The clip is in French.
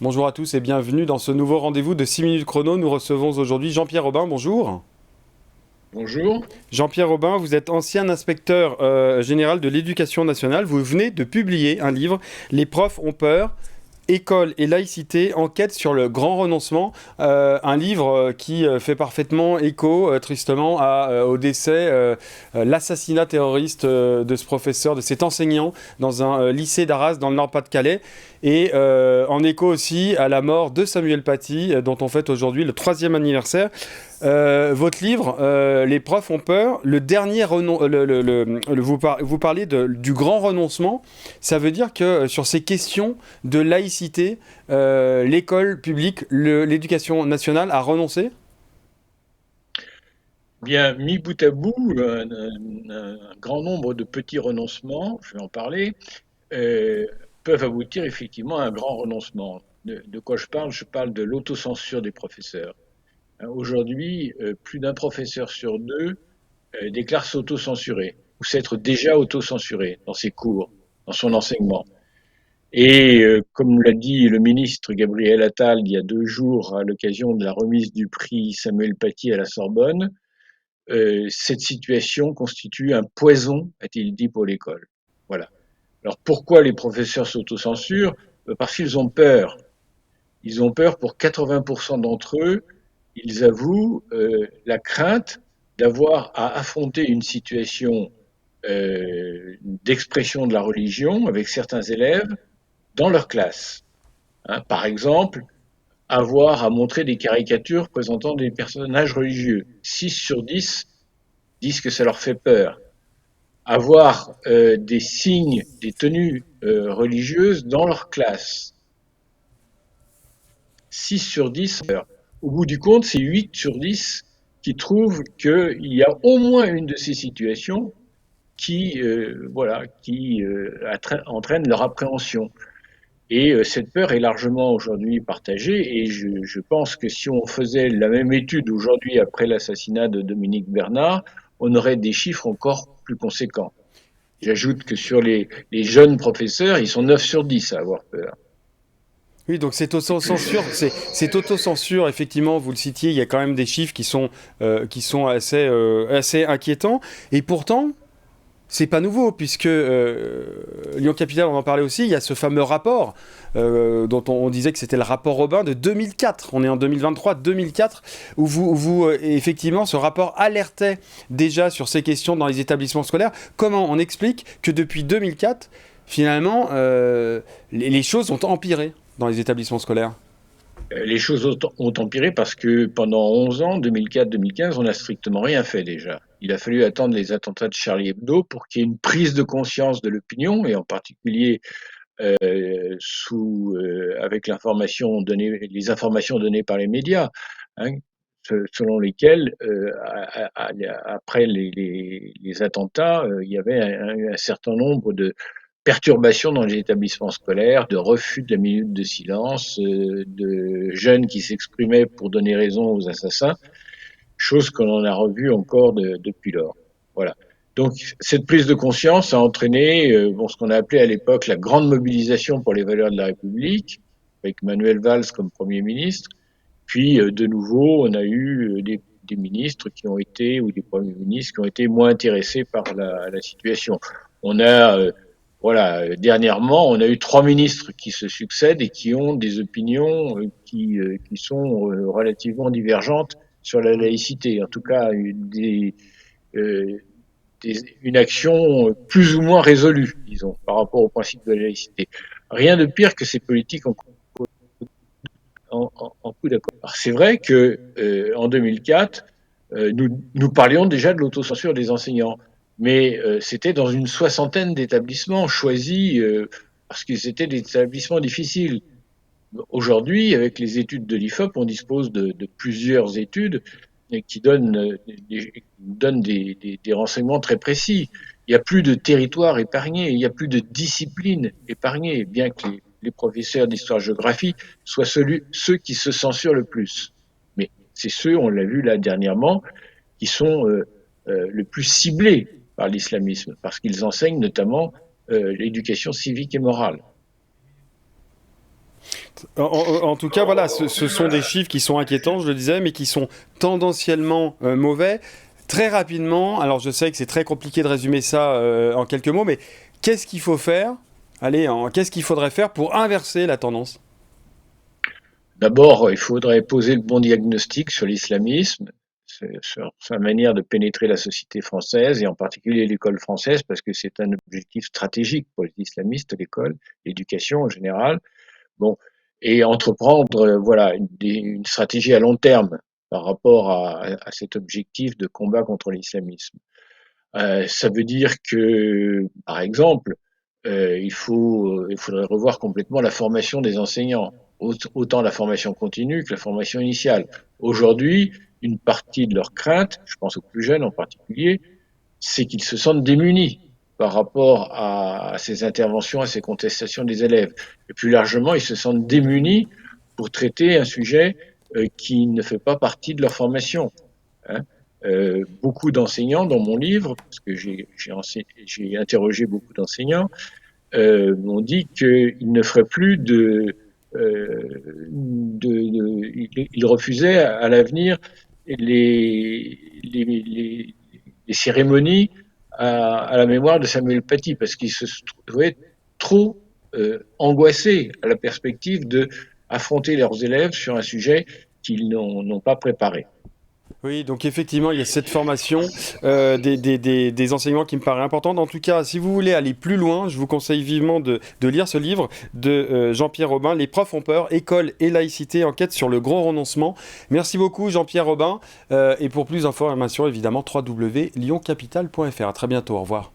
Bonjour à tous et bienvenue dans ce nouveau rendez-vous de 6 minutes chrono. Nous recevons aujourd'hui Jean-Pierre Robin. Bonjour. Bonjour. Jean-Pierre Robin, vous êtes ancien inspecteur général de l'éducation nationale. Vous venez de publier un livre, Les profs ont peur. École et laïcité, enquête sur le grand renoncement, un livre qui fait parfaitement écho, tristement, au décès, l'assassinat terroriste de ce professeur, de cet enseignant dans un lycée d'Arras dans le Nord-Pas-de-Calais, et en écho aussi à la mort de Samuel Paty, dont on fête aujourd'hui le troisième anniversaire. Votre livre, Les profs ont peur, le dernier vous parlez du grand renoncement. Ça veut dire que sur ces questions de laïcité, l'école publique, l'éducation nationale a renoncé. Bien, mis bout à bout, un grand nombre de petits renoncements, je vais en parler, euh, peuvent aboutir effectivement à un grand renoncement. De quoi je parle? Je parle de l'autocensure des professeurs. Hein, aujourd'hui, plus d'un professeur sur deux déclare s'autocensurer ou s'être déjà autocensuré dans ses cours, dans son enseignement. Et comme l'a dit le ministre Gabriel Attal il y a 2 jours à l'occasion de la remise du prix Samuel Paty à la Sorbonne, cette situation constitue un poison, a-t-il dit, pour l'école. Voilà. Alors pourquoi les professeurs s'autocensurent? Parce qu'ils ont peur. Ils ont peur pour 80% d'entre eux. Ils avouent la crainte d'avoir à affronter une situation d'expression de la religion avec certains élèves dans leur classe. Hein, par exemple, avoir à montrer des caricatures présentant des personnages religieux. 6 sur 10 disent que ça leur fait peur. Avoir des signes, des tenues religieuses dans leur classe. 6 sur 10. Au bout du compte, c'est 8 sur 10 qui trouvent qu'il y a au moins une de ces situations qui entraîne leur appréhension. Et cette peur est largement aujourd'hui partagée. Et je pense que si on faisait la même étude aujourd'hui après l'assassinat de Dominique Bernard, on aurait des chiffres encore plus conséquents. J'ajoute que sur les jeunes professeurs, ils sont 9 sur 10 à avoir peur. Oui, donc c'est autocensure, c'est autocensure, effectivement, vous le citiez, il y a quand même des chiffres qui sont assez inquiétants. Et pourtant, c'est pas nouveau, puisque Lyon Capital, on en parlait aussi, il y a ce fameux rapport dont on disait que c'était le rapport Robin de 2004. On est en 2023, 2004, effectivement, ce rapport alertait déjà sur ces questions dans les établissements scolaires. Comment on explique que depuis 2004, finalement, les choses ont empiré dans les établissements scolaires? Les choses ont empiré parce que pendant 11 ans, 2004-2015, on n'a strictement rien fait déjà. Il a fallu attendre les attentats de Charlie Hebdo pour qu'il y ait une prise de conscience de l'opinion, et en particulier avec les informations données par les médias, hein, selon lesquelles, après les attentats, il y avait un certain nombre de perturbations dans les établissements scolaires, de refus de la minute de silence, de jeunes qui s'exprimaient pour donner raison aux assassins, chose que l'on a revue encore depuis lors. Voilà. Donc cette prise de conscience a entraîné ce qu'on a appelé à l'époque la grande mobilisation pour les valeurs de la République, avec Manuel Valls comme Premier ministre. Puis de nouveau, on a eu des ministres qui ont été, ou des premiers ministres qui ont été moins intéressés par la situation. On a, dernièrement, on a eu 3 ministres qui se succèdent et qui ont des opinions qui sont relativement divergentes sur la laïcité. En tout cas, euh, une action plus ou moins résolue, disons, par rapport au principe de la laïcité. Rien de pire que ces politiques en coup d'accord. C'est vrai que en 2004, nous parlions déjà de l'autocensure des enseignants, mais c'était dans une soixantaine d'établissements choisis parce qu'ils étaient des établissements difficiles. Aujourd'hui, avec les études de l'IFOP, on dispose de plusieurs études qui donnent des renseignements très précis. Il n'y a plus de territoire épargné, il n'y a plus de discipline épargnée, bien que les professeurs d'histoire-géographie soient ceux qui se censurent le plus. Mais c'est ceux, on l'a vu là dernièrement, qui sont le plus ciblés par l'islamisme, parce qu'ils enseignent notamment l'éducation civique et morale. En tout cas, voilà, ce sont des chiffres qui sont inquiétants, je le disais, mais qui sont tendanciellement mauvais. Très rapidement, alors je sais que c'est très compliqué de résumer ça en quelques mots, mais qu'est-ce qu'il faut faire? Allez, qu'est-ce qu'il faudrait faire pour inverser la tendance? D'abord, il faudrait poser le bon diagnostic sur l'islamisme, sur sa manière de pénétrer la société française et en particulier l'école française, parce que c'est un objectif stratégique pour les islamistes, l'école, l'éducation en général. Bon, et entreprendre, voilà, une stratégie à long terme par rapport à cet objectif de combat contre l'islamisme. Ça veut dire que, par exemple, il faudrait revoir complètement la formation des enseignants, autant la formation continue que la formation initiale. Aujourd'hui, une partie de leurs craintes, je pense aux plus jeunes en particulier, c'est qu'ils se sentent démunis par rapport à ces interventions, à ces contestations des élèves. Et plus largement, ils se sentent démunis pour traiter un sujet qui ne fait pas partie de leur formation. Hein. Beaucoup d'enseignants dans mon livre, parce que j'ai interrogé beaucoup d'enseignants, m'ont dit qu'ils ne feraient plus ils refusaient à l'avenir les cérémonies à la mémoire de Samuel Paty, parce qu'ils se trouvaient trop angoissés à la perspective de affronter leurs élèves sur un sujet qu'ils n'ont pas préparé. Oui, donc effectivement, il y a cette formation des enseignements qui me paraît importante. En tout cas, si vous voulez aller plus loin, je vous conseille vivement de lire ce livre de Jean-Pierre Robin, Les profs ont peur, école et laïcité, enquête sur le grand renoncement. Merci beaucoup Jean-Pierre Robin. Et pour plus d'informations, évidemment, www.lyoncapital.fr. À très bientôt, au revoir.